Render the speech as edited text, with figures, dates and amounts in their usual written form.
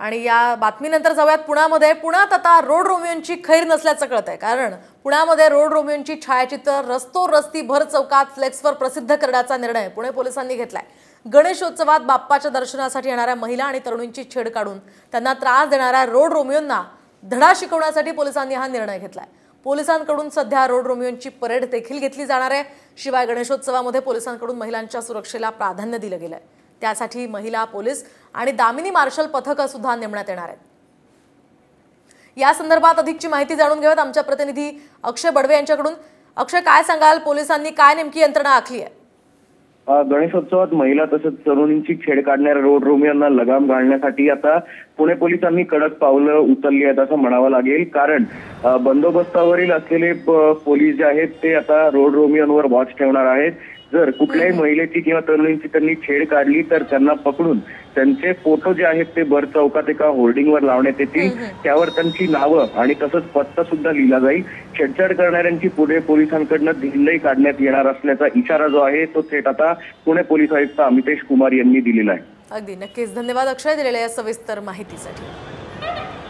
आणि या बातमीनंतर जाऊयात पुण्यामध्ये। पुण्यात आता रोड रोमियोंची खैर नसल्याचं कळत आहे, कारण पुण्यामध्ये रोड रोमियोंची छायाचित्र रस्ती भर चौकात फ्लेक्सवर प्रसिद्ध करण्याचा निर्णय पुणे पोलिसांनी घेतलाय। गणेशोत्सवात बाप्पाच्या दर्शनासाठी येणाऱ्या महिला आणि तरुणींची छेड काढून त्यांना त्रास देणाऱ्या रोड रोमियोंना धडा शिकवण्यासाठी पोलिसांनी हा निर्णय घेतलाय। पोलिसांकडून सध्या रोड रोमियोंची परेड देखील घेतली जाणार आहे। शिवाय गणेशोत्सवामध्ये पोलिसांकडून महिलांच्या सुरक्षेला प्राधान्य दिलं गेलंय। त्यासाठी महिला पोलीस आणि दामिनी मार्शल पथकं सुद्धा नेमण्यात येणार आहेत। या संदर्भात अधिकची माहिती जाणून घेऊयात आमच्या प्रतिनिधी अक्षय बडवे यांच्याकडून। अक्षय, काय सांगाल, पोलिसांनी काय नेमकी यंत्रणा आखली आहे? गणेशोत्सवात महिला तसंच तरुणींची छेड काढणाऱ्या रोड रोमियोंना लगाम घालण्यासाठी आता पुणे पोलिसांनी कडक पावलं उचलली आहेत असं म्हणावं लागेल। कारण बंदोबस्तावरील असलेले पोलीस जे आहेत ते आता रोड रोमियोंवर वॉच ठेवणार आहेत। जर कुठल्याही महिलेची किंवा तरुणींची त्यांनी छेड काढली तर त्यांना पकडून त्यांचे फोटो जे आहेत ते भर चौकात एका होर्डिंगवर लावण्यात येतील। त्यावर त्यांची नावं आणि तसंच पत्ता सुद्धा लिहिला जाईल। छेडछाड करणाऱ्यांची पुणे पोलिसांकडून धिंडही काढण्यात येणार असल्याचा इशारा जो आहे तो थेट आता पुणे पोलीस आयुक्त अमितेश कुमार यांनी दिलेला आहे। अगदी नक्कीच, धन्यवाद अक्षय दिलेल्या या सविस्तर माहितीसाठी।